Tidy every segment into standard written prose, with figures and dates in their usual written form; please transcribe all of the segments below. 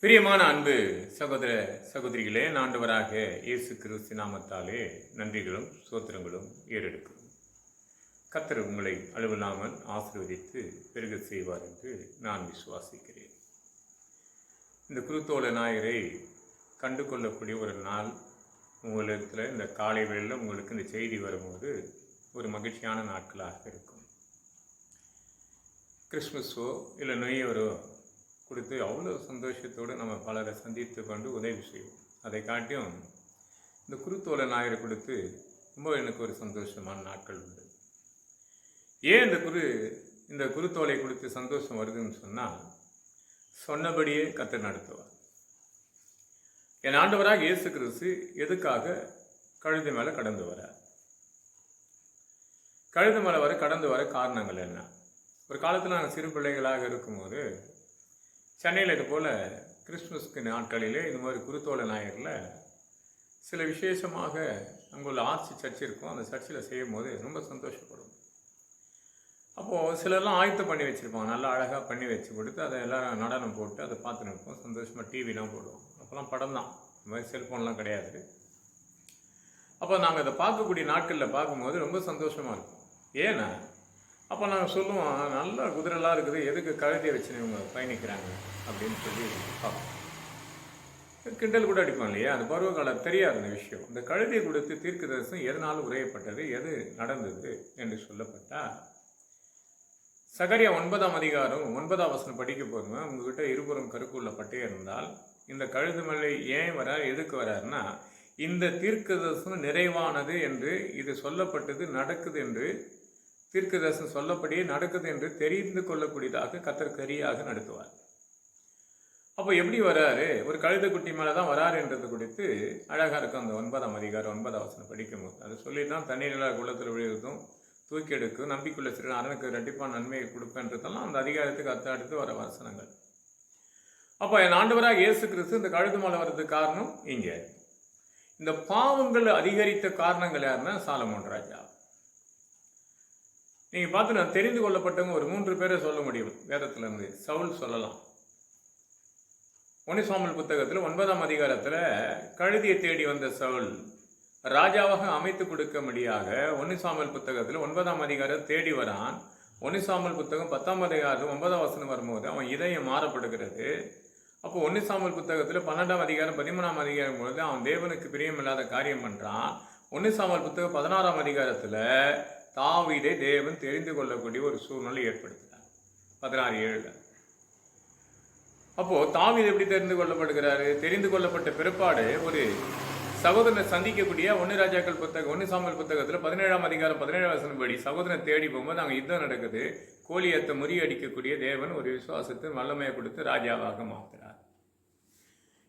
பிரியமான அன்பு சகோதர சகோதரிகளே, ஆண்டவராக இயேசு கிறிஸ்து நாமத்தாலே நன்றிகளும் சோத்திரங்களும் ஏறெடுக்கும். கர்த்தர் உங்களை அளவில்லாமல் ஆசீர்வதித்து பெருக செய்வார் என்று நான் விசுவாசிக்கிறேன். இந்த குருத்தோல ஞாயிறை கண்டு கொள்ளக்கூடிய ஒரு நாள் உங்களுக்கு இந்த காலை வேளையில் உங்களுக்கு இந்த செய்தி வரும்போது ஒரு மகிழ்ச்சியான நாட்களாக இருக்கும். கிறிஸ்மஸோ இல்லை நொய்யவரோ கொடுத்து அவ்வளோ சந்தோஷத்தோடு நம்ம பலரை சந்தித்து கொண்டு உதவி செய்வோம். அதை காட்டியும் இந்த குருத்தோலை ஞாயிறு கொடுத்து ரொம்ப எனக்கு ஒரு சந்தோஷமான நாட்கள் உண்டு. ஏன் இந்த குருத்தோலை கொடுத்து சந்தோஷம் வருதுன்னு சொன்னால், சொன்னபடியே கர்த்தர் நடத்துவார். என் ஆண்டவராக இயேசு கிறிஸ்து எதுக்காக கழுதை மேலே கடந்து வரார்? கழுதை மேலே கடந்து வர காரணங்கள் என்ன? ஒரு காலத்தில் நாங்கள் சிறு பிள்ளைகளாக இருக்கும்போது சென்னையில் இது போல் கிறிஸ்துமஸ்க்கு நாட்களிலே இது மாதிரி குருத்தோலை ஞாயிறில் சில விசேஷமாக அங்கே உள்ள ஆர்ச்சி சர்ச் இருக்கும். அந்த சர்ச்சில் செய்யும் போது ரொம்ப சந்தோஷப்படும். அப்போது சிலர்லாம் ஆயத்தம் பண்ணி வச்சுருப்பாங்க, நல்லா அழகாக பண்ணி வச்சு கொடுத்து அதை எல்லாம் நடனம் போட்டு அதை பார்த்து நிற்போம். சந்தோஷமாக டிவிலாம் போடுவோம். அப்போல்லாம் படம் தான், இந்த மாதிரி செல்ஃபோன்லாம் கிடையாது. அப்போ நாங்கள் அதை பார்க்கக்கூடிய நாட்களில் பார்க்கும்போது ரொம்ப சந்தோஷமாக இருக்கும். ஏன்னா அப்போ நாங்கள் சொல்லுவோம், நல்ல குதிரைலாம் இருக்குது, எதுக்கு கழுதையை வச்சு இவங்க பயணிக்கிறாங்க அப்படின்னு சொல்லி பார்ப்போம். கிண்டல் கூட அடிப்போம் இல்லையா? அந்த பருவகாலம் தெரியாத அந்த விஷயம். இந்த கழுதையை கொடுத்து தீர்க்கதரிசனம் எதனால் உரையப்பட்டது, எது நடந்தது என்று சொல்லப்பட்டால், சகரியா 9ஆம் அதிகாரம் 9ஆம் வசனம் படிக்க போதுங்க. உங்ககிட்ட இருபுறம் கருக்குள்ள பட்டையே இருந்தால் இந்த கழுது மலை ஏன் வரார், எதுக்கு வராருன்னா, இந்த தீர்க்கதரிசனம் நிறைவானது என்று இது சொல்லப்பட்டது நடக்குது என்று தீர்க்கதரிசனம் சொல்லப்படியே நடக்குது என்று தெரிந்து கொள்ளக்கூடியதாக கர்த்தர் கரியாக நடத்துவார். அப்போ எப்படி வராரு? ஒரு கழுதை குட்டி மேலே தான் வராரு என்றது குறித்து அழகாக இருக்கும். அந்த 9ஆம் அதிகாரம் 9ஆம் வசனம் படிக்கும்போது அது சொல்லித்தான் தண்ணீரில் குளத்தில் விழுதும் தூக்கி எடுக்கும், நம்பிக்குள்ள சிறு அரணுக்கு ரெட்டிப்பான நன்மையை கொடுப்பேன்றதெல்லாம் அந்த அதிகாரத்துக்கு அடுத்து வர வசனங்கள். அப்போ என் ஆண்டவராக இயேசு கிறிஸ்து இந்த கழுது மேலே வர்றதுக்கு காரணம் இங்கே. இந்த பாவங்கள் அதிகரித்த காரணங்கள் யாருன்னா சாலமோன் ராஜா. நீங்கள் பார்த்து நான் தெரிந்து கொள்ளப்பட்டவங்க ஒரு 3 பேரை சொல்ல முடியும் வேதத்திலிருந்து. சவுல் சொல்லலாம். 1 சாமுவேல் புத்தகத்தில் 9ஆம் அதிகாரத்தில் கழுதியை தேடி வந்த சவுல் ராஜாவாக அமைத்து கொடுக்கும்படியாக 1 சாமுவேல் புத்தகத்தில் 9ஆம் அதிகாரம் தேடி வரான். 1 சாமுவேல் புத்தகம் 10ஆம் அதிகாரம் 9ஆம் வசனம் வரும்போது அவன் இதயம் மாறப்படுகிறது. அப்போ 1 சாமுவேல் புத்தகத்தில் 12ஆம் அதிகாரம் 13ஆம் அதிகாரம் பொழுது அவன் தேவனுக்கு பிரியமில்லாத காரியம் பண்ணுறான். 1 சாமுவேல் புத்தகம் 16ஆம் அதிகாரத்தில் தாவீதை தேவன் தெரிந்து கொள்ளக்கூடிய ஒரு சூழ்நிலை ஏற்படுத்தினார். 16:7. அப்போ தாவீது எப்படி தெரிந்து கொள்ளப்படுகிறாரு? தெரிந்து கொள்ளப்பட்ட பிற்பாடு ஒரு சகோதரனை சந்திக்கக்கூடிய 1 ராஜாக்கள் புத்தகம் 1 சாமுவேல் புத்தகத்தில் 17ஆம் அதிகாரம் 17ஆம் வசனம் படி சகோதரனை தேடி போகும்போது அங்கே யுத்தம் நடக்குது. கோலியத்தை முறியடிக்கக்கூடிய தேவன் ஒரு விசுவாசத்தின் வல்லமையை கொடுத்து ராஜாவாக மாற்றுறார்.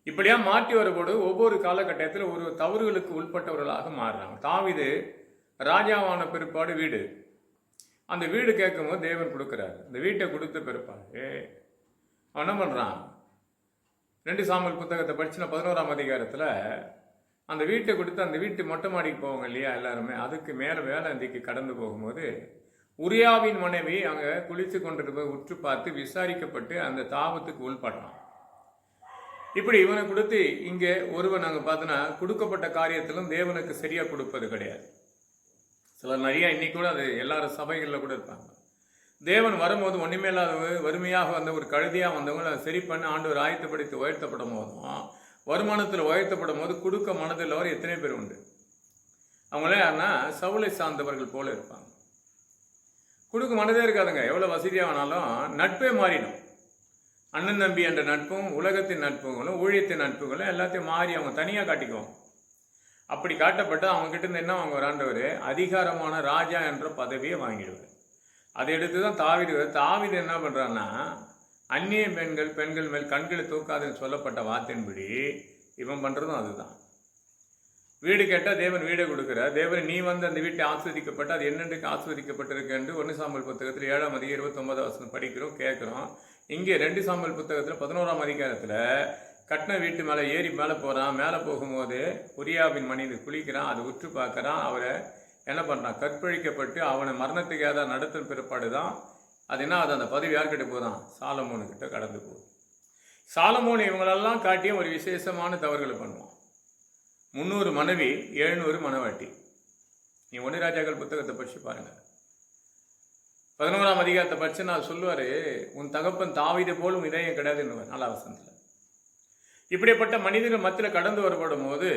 இப்படியா மாற்றி வரும்போது ஒவ்வொரு காலகட்டத்தில் ஒரு தவறுகளுக்கு உட்பட்டவர்களாக மாறுறாங்க. தாவீது ராஜாவான பிற்பாடு வீடு, அந்த வீடு கேட்கும்போது தேவன் கொடுக்குறாரு. இந்த வீட்டை கொடுத்த பிற்பாடு அவன் என்ன பண்ணுறான்? 2 சாமுவேல் புத்தகத்தை படிச்சுனா 11ஆம் அதிகாரத்தில் அந்த வீட்டை கொடுத்து அந்த வீட்டு மொட்டை மாடிக்கு போவாங்க இல்லையா எல்லாருமே, அதுக்கு மேலே வேளாந்திக்கு கடந்து போகும்போது உரியாவின் மனைவி அங்கே குளித்து கொண்டிருப்பதை உற்று பார்த்து விசாரிக்கப்பட்டு அந்த தாபத்துக்கு உள்படுறான். இப்படி இவனை கொடுத்து இங்கே ஒருவன் நாங்கள் பார்த்தோன்னா கொடுக்கப்பட்ட காரியத்திலும் தேவனுக்கு சரியாக கொடுப்பது கிடையாது. சிலர் நிறையா இன்னைக்கு கூட அது எல்லாரும் சபைகளில் கூட இருப்பாங்க. தேவன் வரும்போது ஒன்றுமே இல்லாத வறுமையாக வந்த ஒரு கழுதியாக வந்தவங்க அதை சரி பண்ணி ஆண்டவர் ஆயத்தப்படுத்தி உயர்த்தப்படும் போதும் வருமானத்தில் உயர்த்தப்படும் போது கொடுக்க மனதில் வர எத்தனை பேர் உண்டு? அவங்களே யாருன்னா சவுளை சார்ந்தவர்கள் போல இருப்பாங்க. கொடுக்க மனதே இருக்காதுங்க. எவ்வளோ வசதியாக வேணாலும் நட்பே மாறிடும். அண்ணன் தம்பி என்ற நட்பும் உலகத்தின் நட்புகளும் ஊழியத்தின் நட்புகளும் எல்லாத்தையும் மாறி அவங்க தனியாக காட்டிக்குவோம். அப்படி காட்டப்பட்டு அவங்ககிட்ட இருந்து என்ன வாங்க வராண்டவர்? அதிகாரமான ராஜா என்ற பதவியை வாங்கிடுவார். அதை எடுத்து தான் தாவீது என்ன பண்ணுறான்னா, அந்நிய பெண்கள் மேல் கண்களை தூக்காதுன்னு சொல்லப்பட்ட வார்த்தையின்படி இவன் பண்ணுறதும் அதுதான். வீடு கேட்டால் தேவன் வீடை கொடுக்குறார். தேவன் நீ வந்து அந்த வீட்டை ஆஸ்வதிக்கப்பட்ட அது என்னென்றைக்கு ஆஸ்வதிக்கப்பட்டிருக்கு என்று 1 சாமுவேல் புத்தகத்தில் 7ஆம் அதிகாரம் 29ஆம் வசனம் படிக்கிறோம், கேட்குறோம். இங்கே 2 சாமுவேல் புத்தகத்தில் 11ஆம் அதிகாரத்தில் கட்டின வீட்டு மேலே ஏறி மேலே போகிறான். மேலே போகும்போது உரியாவின் மனைவி குளிக்கிறான். அதை உற்று பார்க்குறான். அவரை என்ன பண்ணுறான்? கற்பழிக்கப்பட்டு அவனை மரணத்துக்கு ஏதாவது நடத்தின பிற்பாடு தான் அது என்ன, அது அந்த பதவி யார்கிட்ட போதான்? சாலமோனுக்கிட்ட கடந்து போகுது. சாலமோன் இவங்களெல்லாம் காட்டியும் ஒரு விசேஷமான தவறுகளை பண்ணுவான். 300 மனைவி, 700 மனவாட்டி. நீ 1 ராஜாக்கள் புத்தகத்தை படிச்சு பாருங்க. 11ஆம் அதிகாரத்தை படிச்சு நான் சொல்லுவாரு, உன் தகப்பன் தாவீதை போலும் இதயம் கிடையாதுன்னு 4ஆம் வசனத்துல. இப்படிப்பட்ட மனிதர்கள் மத்தியில் கடந்து வரப்படும் போது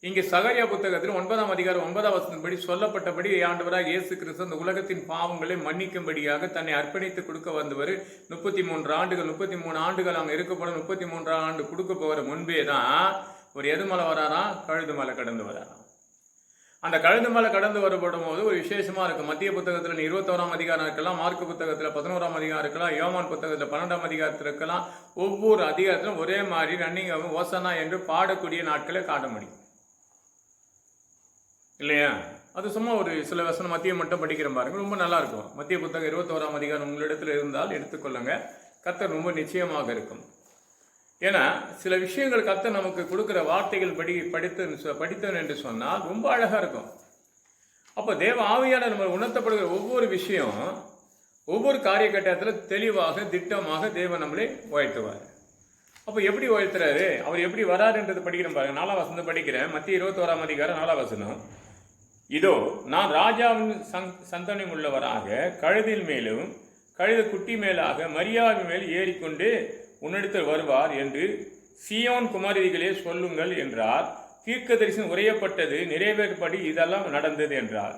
இங்கே சகரியா புத்தகத்தில் 9ஆம் அதிகாரம் 9ஆம் வசனத்தின்படி சொல்லப்பட்டபடி ஆண்டவராக இயேசு கிறிஸ்து அந்த உலகத்தின் பாவங்களை மன்னிக்கும்படியாக தன்னை அர்ப்பணித்து கொடுக்க வந்தவர் 33 ஆண்டுகள் 33 ஆண்டுகள் அவங்க இருக்கப்படும் 33 ஆண்டு கொடுக்க போகிற முன்பே தான் ஒரு எது மலை வராராம், கழுது மலை கடந்து வராராம். அந்த கழுது மலை கடந்து வரப்படும் போது ஒரு விசேஷமா இருக்கும். மத்திய புத்தகத்தில் 21ஆம் அதிகாரம் இருக்கலாம், மார்க்கு புத்தகத்தில் 11ஆம் அதிகாரம் இருக்கலாம், யோவான் புத்தகத்தில் 12ஆம் அதிகாரத்தில் இருக்கலாம். ஒவ்வொரு அதிகாரத்திலும் ஒரே மாதிரி ரன்னிங் ஓசனா என்று பாடக்கூடிய நாட்களை காட்ட முடியும் இல்லையா? அது சும்மா ஒரு சில வசனம் மத்திய மட்டும் படிக்கிற பாருங்க, ரொம்ப நல்லா இருக்கும். மத்திய புத்தகம் 21ஆம் அதிகாரம் உங்களிடத்தில் இருந்தால் எடுத்துக்கொள்ளுங்க, கர்த்தர் ரொம்ப நிச்சயமாக இருக்கும். ஏன்னா சில விஷயங்கள் கர்த்தர் நமக்கு கொடுக்குற வார்த்தைகள் படித்தன் என்று சொன்னால் ரொம்ப அழகா இருக்கும். அப்போ தேவ ஆவியான நம்ம உணர்த்தப்படுகிற ஒவ்வொரு விஷயம் ஒவ்வொரு காரிய கட்டத்தில் தெளிவாக திட்டமாக தேவன் நம்மளை உயர்த்துவார். அப்போ எப்படி உயர்த்துறாரு, அவர் எப்படி வராருன்றது படிக்கிறேன் பாருங்க. 4ஆம் வசனம் படிக்கிறேன், மத்திய 21ஆம் அதிகாரம் 4ஆம் வசனம். இதோ நான் ராஜாவின் சந்தனி உள்ளவராக கழுதில் மேலும் கழுத குட்டி மேலாக மரியாவின் மேல் ஏறிக்கொண்டு உன்னிடத்தில் வருவார் என்று சீயோன் குமாரதிகளே சொல்லுங்கள் என்றார். தீர்க்கதரிசனம் உரையப்பட்டது நிறைவேறப்படி இதெல்லாம் நடந்தது என்றார்.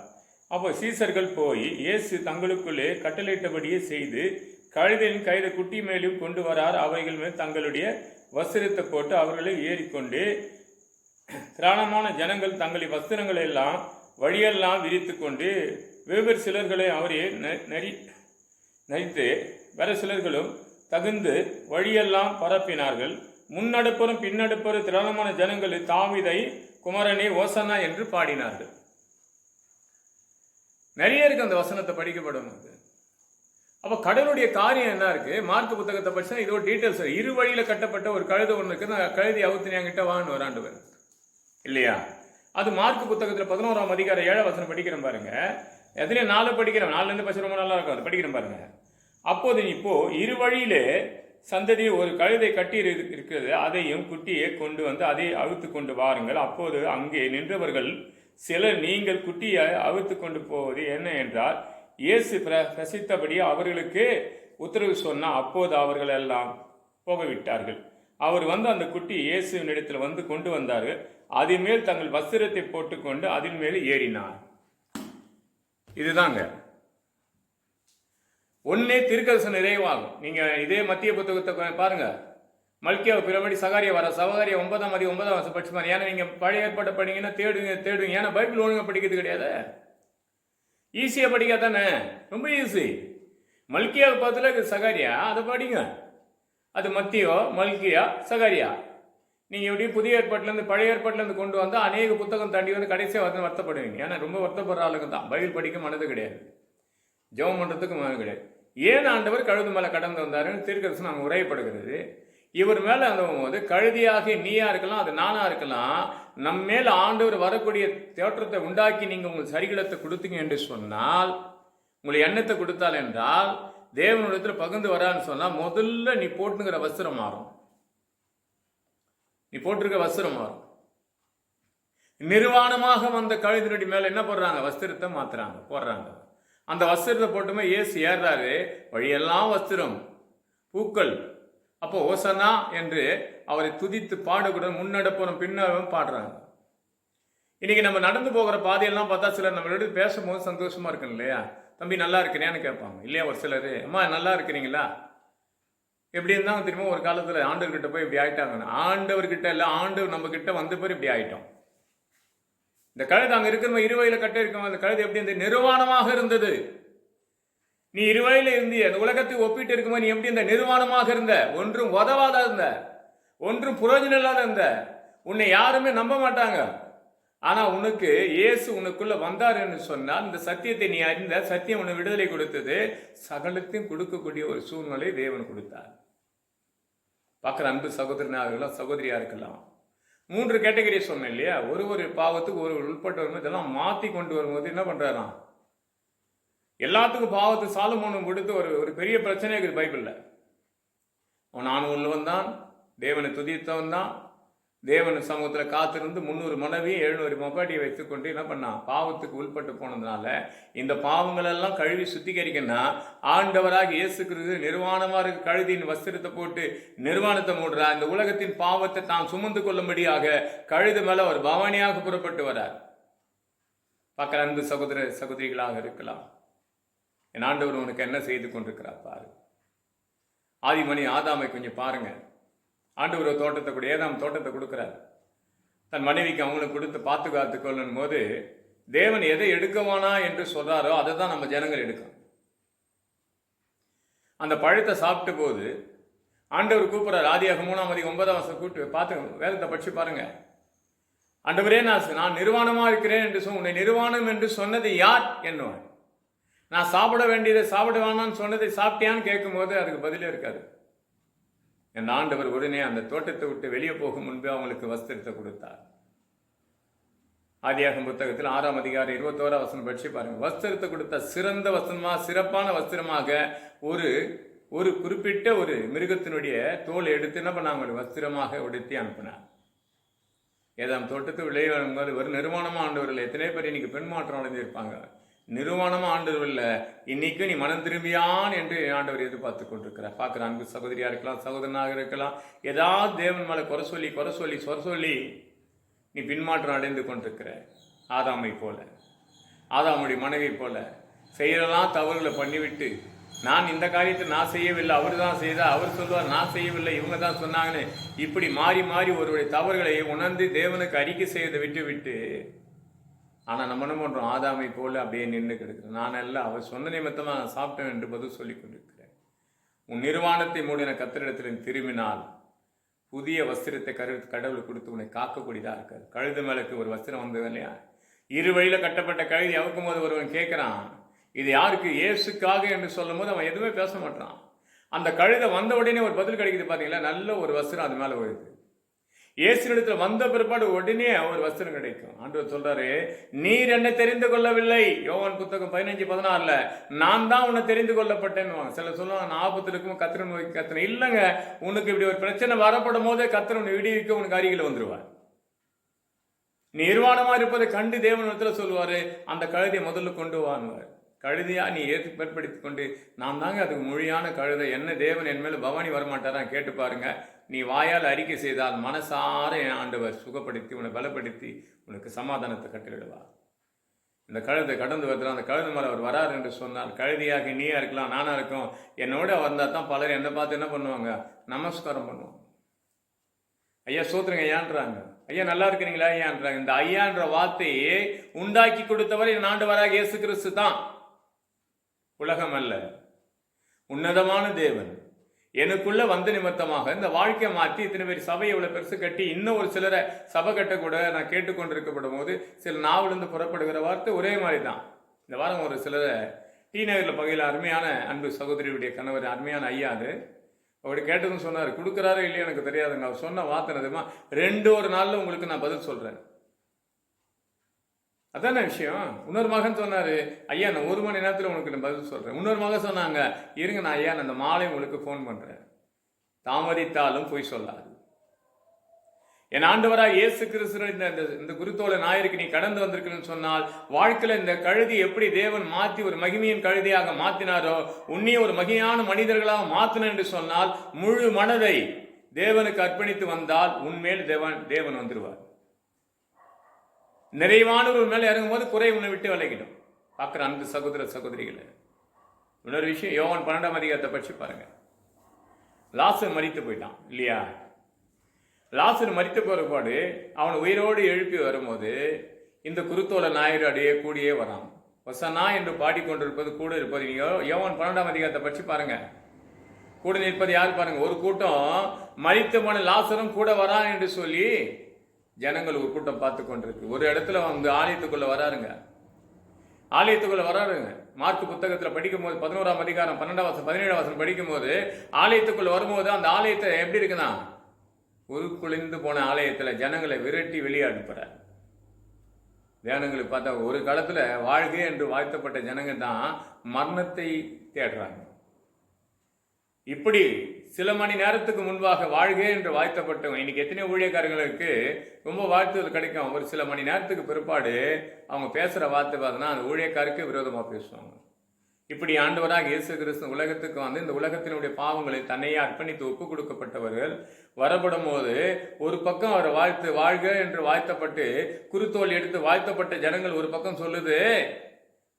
அப்போ சீசர்கள் போய் இயேசு தங்களுக்குள்ளே கட்டளையிட்டபடியே செய்து கழுதையின் கழுத குட்டி மேலும் கொண்டு வரார். அவைகள் மேல் தங்களுடைய வஸ்திரத்தை போட்டு அவர்களை ஏறிக்கொண்டு திராணமான ஜனங்கள் தங்களின் வஸ்திரங்களை எல்லாம் வழியெல்லாம் விரித்து கொண்டு வெவ்வேறு சிலர்களை அவரே நரித்து வேற சிலர்களும் தகுந்து வழியெல்லாம் பரப்பினார்கள். முன்னடுப்பரும் பின்னடுப்பரும் திரளமான ஜனங்கள் தாவீதை குமரனே ஓசனா என்று பாடினார்கள். நிறைய இருக்கு அந்த வசனத்தை படிக்கப்படும் போது. அப்ப கடவுளுடைய காரியம் என்ன இருக்கு? மார்க்கு புத்தகத்தை படிச்சா இதோட டீட்டெயில்ஸ். 2 வழியில கட்டப்பட்ட ஒரு கழுதை ஒன்று இருக்கு, அந்த கழுதி அவுத்து என்கிட்ட வான்னு வராண்டுவர் இல்லையா? அது மார்க்கு புத்தகத்தில் 11ஆம் அதிகாரம் 7ஆம் வசனம் படிக்கிறேன் பாருங்க. எதுலேயும் 4 படிக்கிறேன், 4லேருந்து பசி ரொம்ப நல்லா இருக்கும், அது படிக்கிறேன் பாருங்க. அப்போது இப்போ 2 வழியிலே சந்ததி ஒரு கழுதை கட்டி இருக்கிறது, அதையும் குட்டியை கொண்டு வந்து அதை அவித்து கொண்டு வாருங்கள். அப்போது அங்கே நின்றவர்கள் சிலர், நீங்கள் குட்டியை அவித்து கொண்டு போவது என்ன என்றால் இயேசு பிரசித்தபடி அவர்களுக்கு உத்தரவு சொன்னால் அப்போது அவர்கள் எல்லாம் போகவிட்டார்கள். அவர் வந்து அந்த குட்டி இயேசுவின் இடத்தில் வந்து கொண்டு வந்தார்கள். அதன் மேல் தங்கள் வஸ்திரத்தை போட்டுக்கொண்டு அதன் மேல் ஏறினார். இதுதாங்க ஒன்னே தீர்க்கதரிசனம் நிறைவாகும். நீங்க இதே மத்திய புத்தகத்தை பாருங்க, மல்கியாவை பிறபடி சகாரியா வர சகாரியா 9ஆம் அதிகாரம் 9ஆம் வசனம் படிச்சு பாருங்க. ஏன்னா நீங்க பழைய ஏற்பாட்டை படிங்கன்னா தேடுங்க. ஏன்னா பைபிள் ஒழுங்கா படிக்கிறது கிடையாது, ஈஸியா படிக்காதானே, ரொம்ப ஈஸி. மல்கியாவை பார்த்துல சகாரியா, அதை படிங்க. அது மத்தியோ மல்கியா சகாரியா. நீங்க எப்படி புதிய ஏற்பாட்டிலேருந்து பழைய ஏற்பாட்டிலேருந்து கொண்டு வந்தால் அநேக புத்தகம் தாண்டி வந்து கடைசியாக வந்து வருத்தப்படுவீங்க. ஏன்னா ரொம்ப வருத்தப்படுற ஆளுங்க தான். பைபிள் படிக்க மனது கிடையாது, ஜெபம் பண்ணுறதுக்கு மனது கிடையாது. ஏன் ஆண்டவர் கழுது மேலே கடந்து வந்தாருன்னு தீர்க்கதரிசனம் அங்கே உரையப்படுகிறது. இவர் மேலே அந்த போது கழுதியாக நீயா இருக்கலாம், அது நானா இருக்கலாம், நம்ம மேல ஆண்டவர் வரக்கூடிய தோற்றத்தை உண்டாக்கி நீங்கள் உங்கள் சரிகளத்தை கொடுத்தீங்க என்று சொன்னால், உங்களை எண்ணத்தை கொடுத்தால் என்றால் தேவனிடத்தில் பகிர்ந்து வரான்னு சொன்னால் முதல்ல நீ போட்டுங்கிற வஸ்திரம் மாறும். நீ போட்டிருக்க வஸ்திரம் மாறும். நிர்வாணமாக வந்த கழுதினுடைய மேல என்ன போடுறாங்க? வஸ்திரத்தை மாத்துறாங்க, போடுறாங்க. அந்த வஸ்திரத்தை போட்டுமே இயேசு ஏறாரு, வழியெல்லாம் வஸ்திரம், பூக்கள். அப்போ ஓசனா என்று அவரை துதித்து பாடக்கூட முன்னடப்புறம் பின்னரும் பாடுறாங்க. இன்னைக்கு நம்ம நடந்து போகிற பாதையெல்லாம் பார்த்தா சிலர் நம்மளோட பேசும்போது சந்தோஷமா இருக்கும் இல்லையா? தம்பி நல்லா இருக்கிறேன்னு கேட்பாங்க இல்லையா? ஒரு சிலர், அம்மா நல்லா இருக்கிறீங்களா? எப்படி இருந்தாங்க தெரியுமா? ஒரு காலத்தில் ஆண்டவர்கிட்ட போய் இப்படி ஆயிட்டாங்க. ஆண்டவர்கிட்ட இல்லை, ஆண்டவர் நம்ம கிட்ட வந்த பேர் இப்படி ஆயிட்டோம். இந்த கழுது அங்கே இருக்கிற 2 வயல கட்ட இருக்கோம். அந்த கழுது எப்படி இருந்தது? நிர்வாணமாக இருந்தது. நீ 2 வயல இருந்திய அந்த உலகத்தை ஒப்பிட்டு இருக்கும்போது நீ எப்படி இருந்த? நிர்வாணமாக இருந்த, ஒன்றும் உதவாத இருந்த, ஒன்றும் புரோஜனம் இல்லாத இருந்த, உன்னை யாருமே நம்ப மாட்டாங்க. ஆனா உனக்கு இயேசு உனக்குள்ள வந்தார் என்று சொன்னால் இந்த சத்தியத்தை நீ அறிந்த, சத்தியம் உனக்கு விடுதலை கொடுத்தது, சகலத்தையும் கொடுக்கக்கூடிய ஒரு சூழ்நிலை தேவன் கொடுத்தார். பார்க்குற அன்பு சகோதரனாக இருக்கலாம், சகோதரியா இருக்கலாம். 3 கேட்டகரி சொன்னேன் இல்லையா? ஒரு பாவத்துக்கு ஒரு உட்பட்டு வரும்போது இதெல்லாம் மாற்றி கொண்டு வரும்போது என்ன பண்றாராம்? எல்லாத்துக்கும் பாவத்துக்கு சாலமோன் கொடுத்து ஒரு பெரிய பிரச்சனை இருக்குது பைபிளில். அவன் ஆண் உள்ளவன் தான், தேவனை துதித்தவன் தான், தேவன் சமூகத்தில் காத்திருந்து 300 மனைவி 700 மொபாட்டியை வைத்துக்கொண்டு என்ன பண்ணான், பாவத்துக்கு உள்பட்டு போனதுனால இந்த பாவங்கள் எல்லாம் கழுவி சுத்திகரிக்கன்னா ஆண்டவராக இயேசு கிறிஸ்து நிர்வாணமாக இருக்க கழுதியின் வஸ்திரத்தை போட்டு நிர்வாணத்தை மூடுறார். இந்த உலகத்தின் பாவத்தை தான் சுமந்து கொள்ளும்படியாக கழுது மேல ஒரு பவானியாக புறப்பட்டு வரார். பார்க்கிற அன்பு சகோதர சகோதரிகளாக இருக்கலாம், என் ஆண்டவர் உனக்கு என்ன செய்து கொண்டிருக்கிறார் பாரு. ஆதிமணி ஆதாமை கொஞ்சம் பாருங்க. ஆண்டவர் தோட்டத்தை கூட ஏதாம் தோட்டத்தை கொடுக்கிறார். தன் மனைவிக்கு அவங்களுக்கு கொடுத்து பாதுகாத்து கொள்ளும் போது தேவன் எதை எடுக்கவானா என்று சொல்றாரோ அதை தான் நம்ம ஜனங்கள் எடுக்கும். அந்த பழத்தை சாப்பிட்ட போது ஆண்டவர் கூப்பிடுறார். ஆதியாக 3:9 கூப்பிட்டு பார்த்து வேதத்தை படிச்சு பாருங்க. ஆண்டவரே, நான் நிர்வாணமா இருக்கிறேன் என்று உன்னை நிர்வாணம் என்று சொன்னது யார் என்னவான்? நான் சாப்பிட வேண்டியதை சாப்பிட வேணான்னு சொன்னதை சாப்பிட்டியான்னு கேட்கும் போது அதுக்கு பதிலே இருக்காது. என் ஆண்டவர் உடனே அந்த தோட்டத்தை விட்டு வெளியே போகும் முன்பே அவங்களுக்கு வஸ்திரத்தை கொடுத்தார். ஆதியாகமம் புத்தகத்தில் 6ஆம் அதிகாரம் 21 படிச்சு பாருங்க. வஸ்திரத்தை கொடுத்த சிறந்த வஸ்திரமா, சிறப்பான வஸ்திரமாக ஒரு குறிப்பிட்ட ஒரு மிருகத்தினுடைய தோல் எடுத்து என்ன பண்ணாங்க, வஸ்திரமாக உடுத்தி அனுப்பினார். ஏதாம் தோட்டத்தை வெளியே வரும்போது ஒரு நிர்வாணமா ஆண்டவர்கள் எத்தனை பேர் இன்னைக்கு பெண் மாற்றம் அடைஞ்சிருப்பாங்க. நிர்வாணமா ஆண்டவர் இல்ல, இன்னைக்கு நீ மனம் திரும்பியான் என்று ஆண்டவர் எதிர்பார்த்து கொண்டிருக்கிறார். பார்க்கிற அன்பு சகோதரியா இருக்கலாம், சகோதரனாக இருக்கலாம், ஏதாவது தேவன் மேல குறை சொல்லி நீ பின்மாற்றம் அடைந்து கொண்டிருக்கிற. ஆதாமை போல, ஆதாமுடைய மனைவி போல செய்யலாம் தவறுகளை பண்ணிவிட்டு நான் இந்த காரியத்தை நான் செய்யவில்லை, அவர் தான் செய்தார், அவர் சொல்வார் நான் செய்யவில்லை, இவங்க தான் சொன்னாங்கன்னு இப்படி மாறி மாறி ஒருவருடைய தவறுகளை உணர்ந்து தேவனுக்கு அறிக்கை செய்வதை விட்டு ஆனால் நம்ம என்ன பண்ணுறோம், ஆதாமை போல அப்படியே நின்று கிடக்கிறேன். நான் எல்லாம் அவர் சொன்ன நிமித்தமாக நான் சாப்பிட்டேன் என்று பதில் சொல்லி கொண்டிருக்கிறேன். உன் நிர்வாணத்தை மூடின கத்திரிடத்தில் திரும்பினால் புதிய வஸ்திரத்தை கடவுள் கொடுத்து உன்னை காக்கக்கூடியதாக இருக்காது. கழுது மேலுக்கு ஒரு வஸ்திரம் வந்தது இல்லையா, இரு வழியில் கட்டப்பட்ட கழுதி அவுக்கும் போது ஒருவன் கேட்குறான், இது யாருக்கு? இயேசுக்காக என்று சொல்லும் போது அவன் எதுவுமே பேச மாட்டான். அந்த கழுதை வந்த உடனே ஒரு பதில் கிடைக்குது பார்த்தீங்களா, நல்ல ஒரு வஸ்திரம் அது மேலே வருது. இயேசுவிடத்தில் வந்த பிற்பாடு உடனே ஒரு வஸ்திரம் கிடைக்கும். ஆண்டவர் சொல்றாரு, நீர் என்னை தெரிந்து கொள்ளவில்லை. யோவான் புத்தகம் 15:16 நான் தான் உன்னை தெரிந்து கொள்ளப்பட்டேன்னு. சில சொல்லுவாங்க, நான் ஆபத்து இருக்கும் கத்திரன் நோக்கி கத்திரன். இல்லைங்க, உனக்கு இப்படி ஒரு பிரச்சனை வரப்படும் போதே கத்திரன் விடுவிக்க உனக்கு அருகில் வந்துருவார். நிர்வாணமா இருப்பதை கண்டு தேவனிடத்துல சொல்லுவாரு, அந்த கழுதையை முதல்ல கொண்டு வாங்குவார். கழுதையா நீ ஏற்படுத்தி கொண்டு நான் தாங்க அதுக்கு மொழியான கழுதை, என்ன தேவன் என் மேல பவானி வரமாட்டாரா கேட்டு பாருங்க. நீ வாயால் அறிக்கை செய்தால் மனசார என் ஆண்டவர் சுகப்படுத்தி உன்னை பலப்படுத்தி உனக்கு சமாதானத்தை கட்டிவிடுவார். இந்த கழுதை கடந்து வருதுல, அந்த கழுதை மேலே அவர் வராரு என்று சொன்னால், கழுதியாக நீயா இருக்கலாம், நானா இருக்கும், என்னோட வந்தால் தான் பலர் என்னை பார்த்து என்ன பண்ணுவாங்க, நமஸ்காரம் பண்ணுவாங்க. ஐயா சோத்துருங்க ஐயான்றாங்க, ஐயா நல்லா இருக்கிறீங்களா ஐயான்றாங்க. இந்த ஐயான்ற வார்த்தையை உண்டாக்கி கொடுத்தவர் என் ஆண்டவராக இயேசு கிறிஸ்து தான், உலகம் அல்ல. உன்னதமான தேவன் எனக்குள்ள வந்த நிமித்தமாக இந்த வாழ்க்கையை மாற்றி இத்தனை பேர் சபையை இவ்வளவு பெருசு கட்டி இன்னும் ஒரு சிலரை சபை கட்ட கூட நான் கேட்டுக்கொண்டிருக்கப்படும் போது சில நாவிலிருந்து புறப்படுகிற வார்த்தை ஒரே மாதிரி தான். இந்த வாரம் ஒரு சிலரை டி நகரில் பகையில் அருமையான அன்பு சகோதரியுடைய கணவர் அருமையான ஐயா அது அப்படி கேட்டதுன்னு சொன்னார். கொடுக்குறாரோ இல்லையோ எனக்கு தெரியாதுங்க, அவர் சொன்ன வார்த்தை என்னதுமா, 2 நாளில் உங்களுக்கு நான் பதில் சொல்றேன். அதான விஷயம். இன்னொரு மகன் சொன்னாரு, ஐயா நான் 1 மணி நேரத்தில் உனக்கு நான் பதில் சொல்றேன். இன்னொரு மகன் சொன்னாங்க, இருங்க நான் ஐயா நான் இந்த மாலை உங்களுக்கு போன் பண்றேன். தாமதித்தாலும் போய் சொல்லாது. என் ஆண்டவராக இயேசு கிறிஸ்து இந்த குருத்தோலை ஞாயிற்கு நீ கடந்து வந்திருக்குன்னு சொன்னால், வாழ்க்கையில இந்த கழுதி எப்படி தேவன் மாற்றி ஒரு மகிமையின் கழுதியாக மாற்றினாரோ, உன்னைய ஒரு மகிமையான மனிதர்களாக மாற்றின என்று சொன்னால், முழு மனதை தேவனுக்கு அர்ப்பணித்து வந்தால் உன்மேல் தேவன் வந்துடுவார். நிறைவானவர் மேல இறங்கும் போது குறை உன்னை விட்டு விலகிடும். பார்க்குற அன்பு சகோதர சகோதரிகளை, இன்னொரு விஷயம், யோவான் 12ஆம் அதிகாரத்தை படிச்சு பாருங்க. லாசர் மரித்து போயிட்டான் இல்லையா? லாசர் மரித்து போறபாடு அவன் உயிரோடு எழுப்பி வரும்போது இந்த குருத்தோலை ஞாயிறு அடையே கூடியே வரான். வசனா என்று பாடிக்கொண்டிருப்பது கூட இருப்பது. நீங்க யோவான் 12ஆம் அதிகாரத்தை படிச்சு பாருங்க. கூட நிற்பது யார் பாருங்க. ஒரு கூட்டம் மரித்து போன லாசரும் கூட வரான் என்று சொல்லி ஜனங்கள் ஒரு கூட்டம் பார்த்து கொண்டிருக்கு. ஒரு இடத்துல வந்து ஆலயத்துக்குள்ள வராருங்க. மார்க் புத்தகத்தில் படிக்கும் போது 11ஆம் அதிகாரம் 12 17 படிக்கும் போது ஆலயத்துக்குள்ள வரும்போது அந்த ஆலயத்தை எப்படி இருக்குன்னா, உருக்குலைந்து போன ஆலயத்துல ஜனங்களை விரட்டி வெளியே அனுப்புறார். ஜனங்களுக்கு பார்த்தா ஒரு காலத்துல வாழ்க என்று வாழ்த்தப்பட்ட ஜனங்க தான் மரணத்தை தேடுறாங்க. இப்படி சில மணி நேரத்துக்கு முன்பாக வாழ்க என்று வாழ்த்தப்பட்டவங்க. இன்னைக்கு எத்தனை ஊழியக்காரங்களுக்கு ரொம்ப வாழ்த்துதல் கிடைக்கும். ஒரு சில மணி நேரத்துக்கு பிற்பாடு அவங்க பேசுற வார்த்தை பார்த்தோன்னா அந்த ஊழியக்காருக்கு விரோதமா பேசுவாங்க. இப்படி ஆண்டவராக இயேசு கிறிஸ்து உலகத்துக்கு வந்து இந்த உலகத்தினுடைய பாவங்களை தன்னையே அர்ப்பணித்து ஒப்பு கொடுக்கப்பட்டவர்கள் வரப்படும் போது ஒரு பக்கம் அவர் வாழ்க என்று வாழ்த்தப்பட்டு குருத்தோல் எடுத்து வாழ்த்தப்பட்ட ஜனங்கள் ஒரு பக்கம் சொல்லுது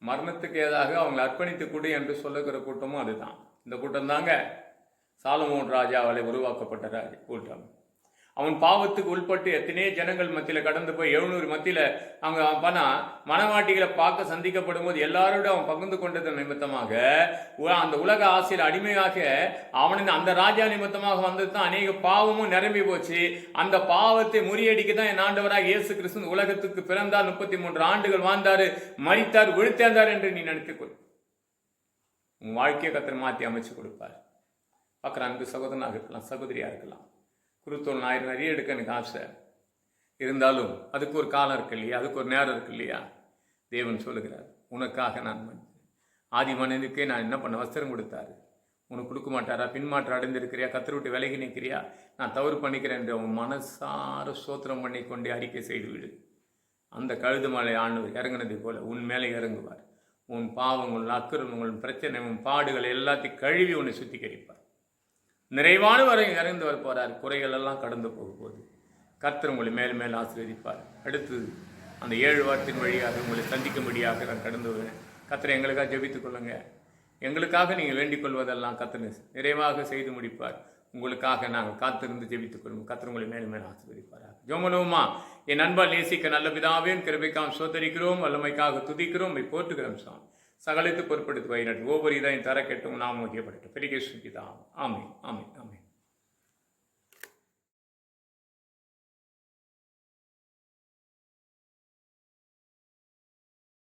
மரணத்துக்கு ஏதாக அவங்களை அர்ப்பணித்து கொடு என்று சொல்லுகிற கூட்டமும் அதுதான். இந்த கூட்டம் தாங்க சாலமோன் ராஜாவால் உருவாக்கப்பட்ட கூட்டம். அவன் பாவத்துக்கு உட்பட்டு எத்தனையோ ஜனங்கள் மத்தியில் கடந்து போய் 700 மத்தியில் அவங்க பண்ணா மனவாட்டிகளை பார்க்க சந்திக்கப்படும் போது எல்லாரோட அவன் பகிர்ந்து கொண்டது நிமித்தமாக அந்த உலக ஆசையில் அடிமையாக அவனின் அந்த ராஜா நிமித்தமாக வந்து தான் அநேக பாவமும் நிரம்பி போச்சு. அந்த பாவத்தை முறியடிக்க தான் என் ஆண்டவராக இயேசு கிறிஸ்து உலகத்துக்கு பிறந்தார், 33 ஆண்டுகள் வாழ்ந்தாரு, மரித்தார், விழுத்தேந்தார் என்று நீ நினைத்துக்கொள். உன் வாழ்க்கையை கர்த்தர் மாற்றி அமைச்சு கொடுப்பார். பார்க்குற அன்பு சகோதரனாக இருக்கலாம், சகோதரியா இருக்கலாம். குருத்தோல் ஞாயிறு நிறைய எடுக்க எனக்கு ஆசை இருந்தாலும் அதுக்கு ஒரு காலம் இருக்கு இல்லையா, அதுக்கு ஒரு நேரம் இருக்கு இல்லையா. தேவன் சொல்லுகிறார், உனக்காக நான் ஆதி மனிதனுக்கே நான் என்ன பண்ண வஸ்திரம் கொடுத்தாரு, உனக்கு கொடுக்க மாட்டாரா? பின்மாற்றம் அடைந்திருக்கிறியா? கத்தரை விட்டு விலகி நிற்கிறியா? நான் தவறு பண்ணிக்கிறேன் என்று உன் மனசார சோத்திரம் பண்ணி கொண்டே அறிக்கை செய்துவிடு. அந்த கழுது மலை ஆண்டவர் இறங்கினதை போல உன் மேலே இறங்குவார். உன் பாவங்கள், அக்கிரமங்கள், பிரச்சனை, உன் பாடுகள் எல்லாத்தையும் கழுவி உன்னை சுத்திகரிப்பார். நிறைவான வரை இறந்து வர போறார். குறைகள் எல்லாம் கடந்து போக போகுது. கர்த்தர் உங்களை மேல் மேல் ஆசீர்வதிப்பார். அடுத்து அந்த 7 வாரத்தின் வழியாக உங்களை சந்திக்கும்படியாக நான் கடந்து வருவேன். கர்த்தரை எங்களுக்காக ஜெபித்துக் கொள்ளுங்க. எங்களுக்காக நீங்கள் வேண்டிக் கொள்வதெல்லாம் கர்த்தர் நிறைவாக செய்து முடிப்பார். உங்களுக்காக நாங்கள் காத்திருந்து ஜெபித்துக் கொள்வோம். கர்த்தர் உங்களை மேல் மேல் ஆசீர்வதிப்பார். ஜோமனோமா என் அன்பால் நேசிக்க நல்ல பிதாவே, கிருபைக்காக சோதரிக்கிறோம், வல்லமைக்காக துதிக்கிறோம், போற்றுகிறோம். சாமி சகலத்து பொறுப்படுத்தி வழிநடத்து ஒவ்வொரு இதையும் தர கெட்டும் நாம் முக்கியப்பட்டு பெரிய சுகிதான். ஆமே ஆமே ஆமே.